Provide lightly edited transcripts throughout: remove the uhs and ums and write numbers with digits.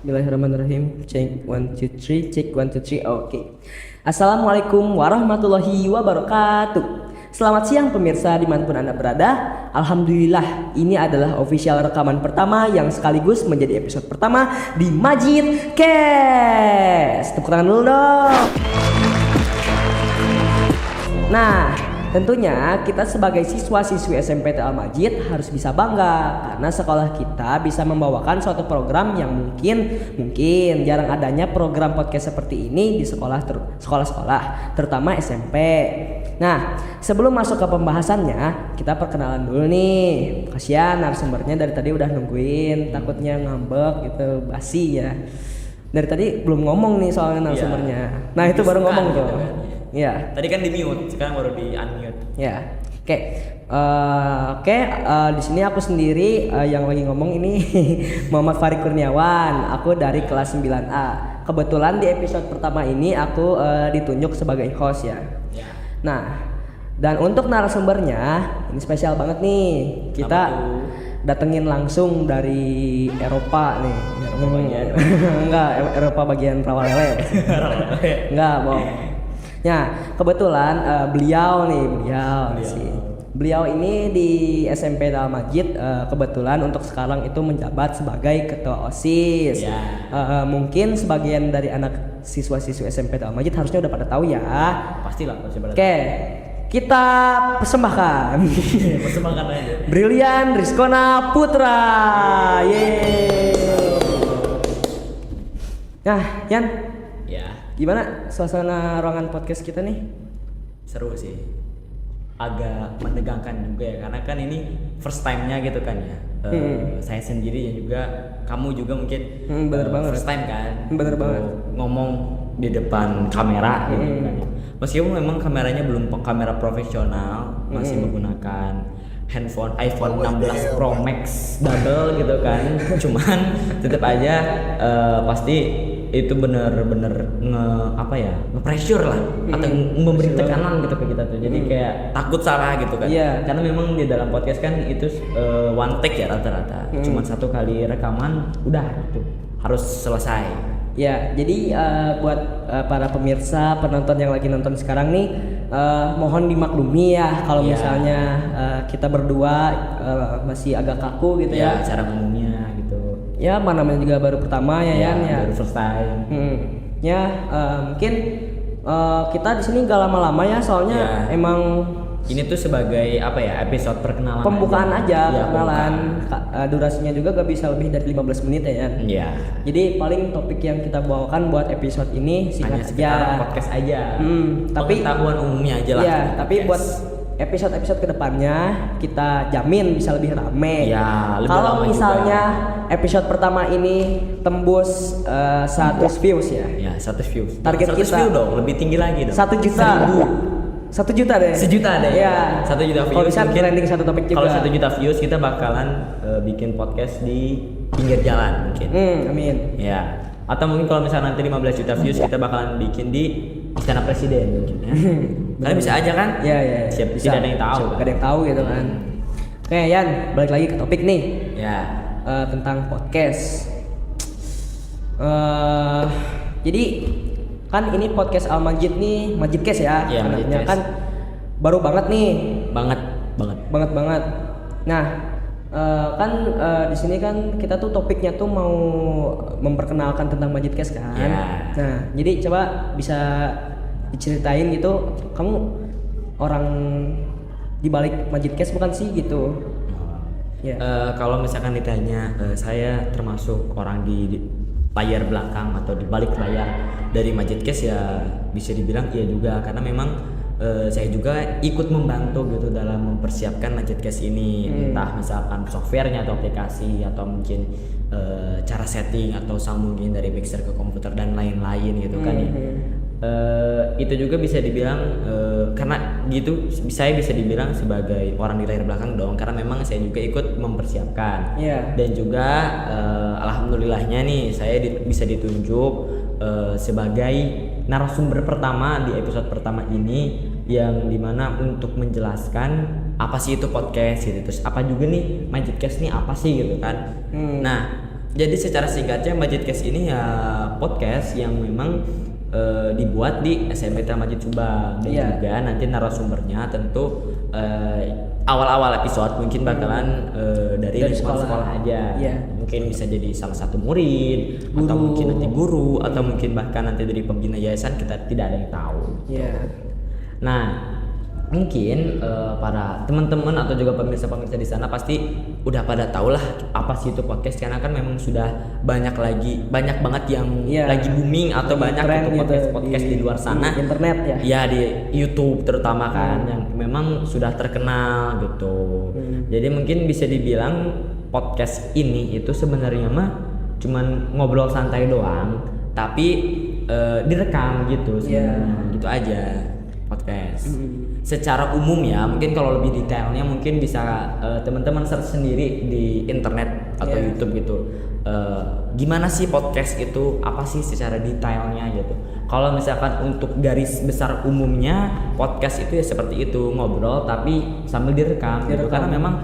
Bismillahirrahmanirrahim. Check 1 2 3, check 1 2 3. Oke. Assalamualaikum warahmatullahi wabarakatuh. Selamat siang pemirsa dimanapun Anda berada. Alhamdulillah, ini adalah official rekaman pertama yang sekaligus menjadi episode pertama di Majid Cast. Tepuk tangan dulu dong. Nah, tentunya kita sebagai siswa-siswi SMP Al-Majid harus bisa bangga karena sekolah kita bisa membawakan suatu program yang mungkin jarang adanya program podcast seperti ini di sekolah-sekolah, terutama SMP. Nah, sebelum masuk ke pembahasannya, kita perkenalan dulu nih. Kasihan narasumbernya dari tadi udah nungguin, takutnya ngambek gitu, basi ya. Dari tadi belum ngomong nih soalnya narasumbernya. Nah, itu baru ngomong tuh. Iya. Tadi kan di mute, sekarang baru di unmute. Ya, oke. Di sini aku sendiri yang lagi ngomong ini Muhammad Farid Kurniawan. Aku dari kelas 9A. Kebetulan di episode pertama ini aku ditunjuk sebagai host ya. Nah, dan untuk narasumbernya ini spesial banget nih. Kita datengin langsung dari Eropa nih. Enggak, Eropa bagian Rawalele. Enggak, bohong. Ya, kebetulan beliau ini di SMP Al-Majid kebetulan untuk sekarang itu menjabat sebagai ketua OSIS. Mungkin sebagian dari anak siswa-siswi SMP Al-Majid harusnya udah pada tahu ya. Pastilah, pasti pada. Oke, kita persembahkan. Persembahkan aja. Brilian Rizkona Putra. Yeay. Nah, Yan. Ya. Gimana suasana ruangan podcast kita nih? Seru sih. Agak menegangkan juga ya, karena kan ini first time-nya gitu kan ya. Saya sendiri dan juga kamu juga mungkin bener banget. First time kan. Bener banget. Ngomong di depan kamera gitu kan ya. Meskipun memang kameranya belum kamera profesional, masih menggunakan handphone iPhone 16 Pro Max double gitu kan. Cuman tetap aja pasti itu bener-bener nge-pressure lah atau memberi tekanan gitu ke kita tuh. Jadi kayak takut salah gitu kan. Karena memang di dalam podcast kan itu one take ya rata-rata. Cuma satu kali rekaman udah gitu. Harus selesai. Ya, jadi buat para pemirsa, penonton yang lagi nonton sekarang nih, mohon dimaklumi ya kalau misalnya kita berdua masih agak kaku gitu ya. Cara ngomongnya gitu. Ya, mana namanya juga baru pertama ya. Baru first time. Mungkin kita di sini gak lama-lama ya, soalnya emang ini tuh sebagai episode perkenalan pembukaan aja perkenalan. Durasinya juga gak bisa lebih dari 15 menit ya. Iya. Jadi paling topik yang kita bawakan buat episode ini singkat aja, podcast aja. Tapi pengetahuan umumnya aja lah. Iya, tapi buat episode-episode kedepannya kita jamin bisa lebih rame. Ya, lebih kalau lama misalnya juga. Episode pertama ini tembus 100 views ya. Ya, 100 views. Target 100 kita views dong, lebih tinggi lagi dong. 1 juta. 1 juta deh. 1 juta deh. Iya. 1 juta views. Kalau bisa trending satu topik juga. Kalau 1 juta views kita bakalan bikin podcast di pinggir jalan mungkin. Amin. Ya. Atau mungkin kalau misalnya nanti 15 juta views kita bakalan bikin di Istana Presiden mungkin ya. Kalian bisa aja kan? Iya. Siap, tidak ada yang tahu. Gak ada yang tahu gitu kan. Oke, Yan, balik lagi ke topik nih. Ya. Tentang podcast. Jadi kan ini podcast Al-Majid nih, Majid Cast ya. Iya, Majid Cast. Kan baru banget nih. Banget. Nah, di sini kan kita tuh topiknya tuh mau memperkenalkan tentang Majid Cast kan. Nah, jadi coba bisa diceritain gitu, kamu orang di balik Majid Cast bukan sih gitu. Kalau misalkan ditanya, saya termasuk orang di layar belakang atau di balik layar dari Majid Cast ya bisa dibilang iya juga, karena memang saya juga ikut membantu gitu dalam mempersiapkan Majid Cast ini, entah misalkan softwarenya atau aplikasi atau mungkin cara setting atau sambungin dari mixer ke komputer dan lain-lain gitu kan ya. Itu juga bisa dibilang karena gitu saya bisa dibilang sebagai orang di layar belakang dong, karena memang saya juga ikut mempersiapkan. Dan juga alhamdulillahnya nih saya bisa ditunjuk sebagai narasumber pertama di episode pertama ini, yang dimana untuk menjelaskan apa sih itu podcast gitu, terus apa juga nih Majid Cast nih apa sih gitu kan. Nah Jadi secara singkatnya Majidcast ini ya podcast yang memang dibuat di SMPT Majid Subang dan juga nanti narasumbernya tentu awal-awal episode mungkin bakalan dari sekolah aja. Mungkin bisa jadi salah satu murid, guru, atau mungkin nanti guru, atau mungkin bahkan nanti dari pembina yayasan, kita tidak ada yang tahu. Nah, mungkin para teman-teman atau juga pemirsa-pemirsa di sana pasti udah pada tahu lah apa sih itu podcast, karena kan memang sudah banyak banget yang lagi booming atau banyak itu podcast di luar sana, di internet ya di YouTube terutama kan yang memang sudah terkenal gitu. Jadi mungkin bisa dibilang podcast ini itu sebenarnya mah cuman ngobrol santai doang, tapi direkam gitu sebenarnya, gitu aja podcast. Secara umum ya, mungkin kalau lebih detailnya mungkin bisa teman-teman search sendiri di internet atau YouTube gitu. Gimana sih podcast itu, apa sih secara detailnya gitu. Kalau misalkan untuk garis besar umumnya, podcast itu ya seperti itu, ngobrol tapi sambil direkam. Gitu. Karena memang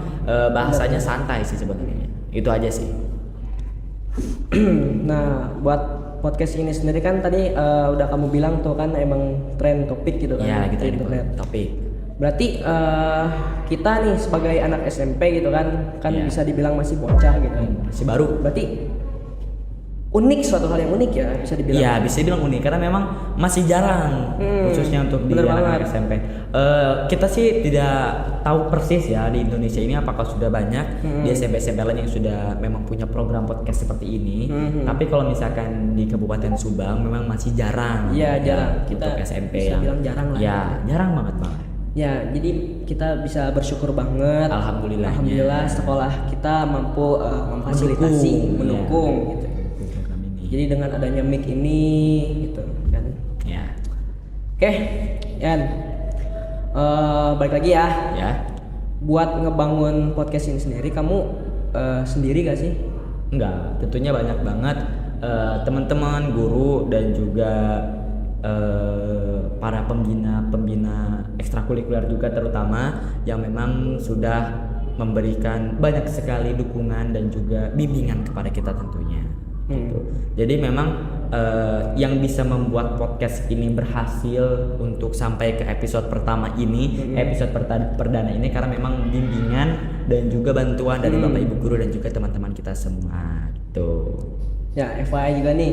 bahasanya santai sih sebenarnya. Itu aja sih. Nah, buat podcast ini sendiri kan tadi udah kamu bilang tuh kan emang tren topik gitu kan. Iya, lagi tren internet. Topik. Berarti kita nih sebagai anak SMP gitu kan bisa dibilang masih bocah gitu. Masih baru. Berarti unik, suatu hal yang unik ya bisa dibilang. Iya, bisa dibilang unik karena memang masih jarang khususnya untuk di anak SMP. Kita sih tidak tahu persis ya di Indonesia ini apakah sudah banyak di SMP-SMP lain yang sudah memang punya program podcast seperti ini. Tapi kalau misalkan di Kabupaten Subang memang masih jarang. Iya, jarang. Kita untuk SMP bisa yang bilang jarang lah. Ya, jarang banget. Ya, jadi kita bisa bersyukur banget. Alhamdulillah sekolah kita mampu memfasilitasi, mendukung gitu. Jadi dengan adanya mic ini gitu kan. Ya. Oke, Yan. Balik lagi ya. Buat ngebangun podcast ini sendiri, kamu sendiri gak sih? Enggak, tentunya banyak banget teman-teman, guru dan juga para pembina ekstrakurikuler juga terutama yang memang sudah memberikan banyak sekali dukungan dan juga bimbingan kepada kita tentunya. Gitu. Jadi memang yang bisa membuat podcast ini berhasil untuk sampai ke episode pertama ini, episode perdana ini karena memang bimbingan dan juga bantuan dari Bapak Ibu guru dan juga teman-teman kita semua gitu. Ya, FYI juga nih,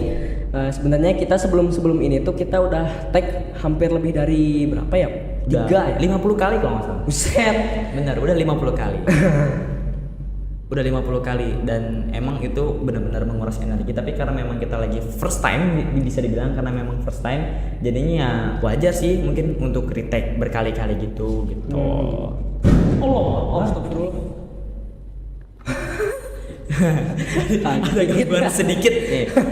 sebenarnya kita sebelum ini tuh kita udah tag hampir lebih dari berapa ya? 3 ya? 50 kali kalau nggak salah. Buset. Benar, udah 50 kali. Udah 50 kali dan emang itu benar-benar menguras energi, tapi karena memang kita lagi first time bisa dibilang, karena memang first time jadinya ya wajar sih mungkin untuk retake berkali-kali gitu. Allah, astagfirullah. Ada gangguan sedikit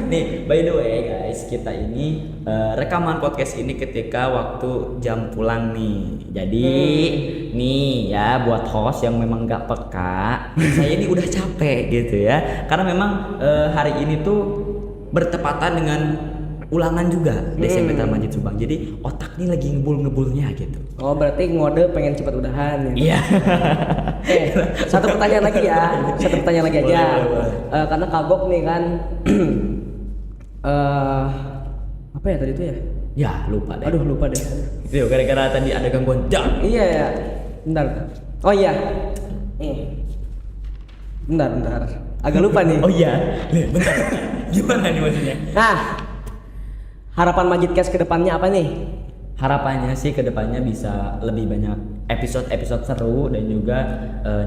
nih. By the way guys, kita ini rekaman podcast ini ketika waktu jam pulang nih. Jadi nih ya buat host yang memang gak peka, saya ini udah capek gitu ya. Karena memang hari ini tuh bertepatan dengan ulangan juga di SMP Majid Subang. Jadi otak nih lagi ngebul-ngebulnya gitu. Oh, berarti ngode pengen cepat udahan ya. Iya. Satu pertanyaan lagi ya. Aja. Boleh. Karena kagok nih kan. Apa ya tadi itu ya? Ya, lupa deh. Aduh, lupa deh. Itu gara-gara tadi ada gangguan jam. Iya ya. Bentar. Oh iya. Bentar. Agak lupa nih. Oh iya. Bentar. Gimana nih maksudnya? Nah, harapan Majidcast ke depannya apa nih? Harapannya sih ke depannya bisa lebih banyak episode-episode seru dan juga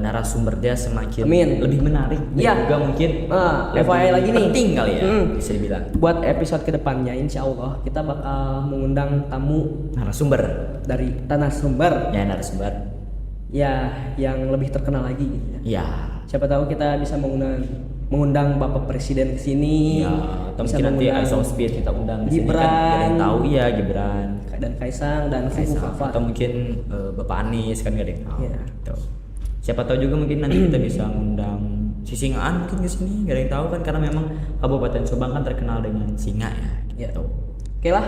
narasumbernya semakin lebih menarik dan juga mungkin FYI lagi nih penting kali ya bisa dibilang. Buat episode ke depannya insya Allah kita bakal mengundang tamu narasumber ya yang lebih terkenal lagi gitu ya. Iya. Siapa tahu kita bisa mengundang Bapak Presiden ke sini. Ya, atau mungkin nanti Speed kita undang di sini kan, tahu ya Gibran dan Kaisang dan Fafa. Atau mungkin Bapak Anies kan gak ada yang tahu. Ya. Gitu. Siapa tahu juga mungkin nanti kita bisa undang si Singaan mungkin ke sini, gak ada yang tahu kan karena memang Kabupaten Subang kan terkenal dengan singa ya. Gitu. Oke lah.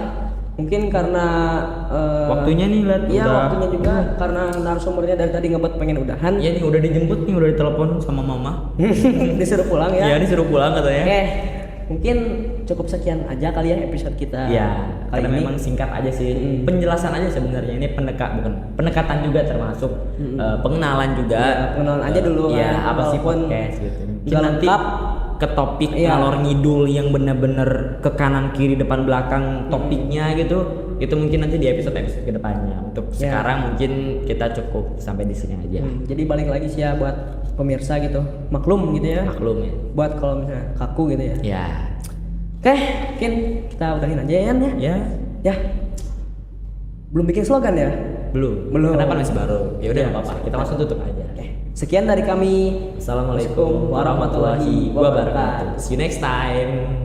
Mungkin karena Waktunya nih lihat iya udah. waktunya juga karena narasumbernya dari tadi ngebet pengen udahan. Iya nih udah dijemput nih, udah ditelepon sama mama. Disuruh pulang ya. Iya disuruh pulang katanya. Oke, mungkin cukup sekian aja kali ya episode kita. Iya, kali karena ini. memang singkat aja sih. Penjelasan aja sebenarnya, ini bukan pendekatan juga termasuk pengenalan juga. Iya, pengenalan aja dulu Iya, kan, apa sih walaupun podcast gitu. Mungkin nggak nanti lengkap. ke topik Iya. ngalor ngidul yang bener-bener ke kanan kiri depan belakang topiknya gitu. Itu mungkin nanti di episode-episode kedepannya. Untuk Iya. sekarang mungkin kita cukup sampai di sini aja. Jadi balik lagi sih ya buat pemirsa gitu, maklum gitu ya. Maklum ya. Buat kalau misalnya kaku gitu ya. Ya. Oke, mungkin kita udahin aja ya. Ya. Ya. Belum bikin slogan ya? Belum. Belum. Kenapa masih baru? Ya udah Iya. nggak apa-apa. Kita langsung tutup aja. Oke. Sekian dari kami. Assalamualaikum warahmatullahi wabarakatuh. See you next time.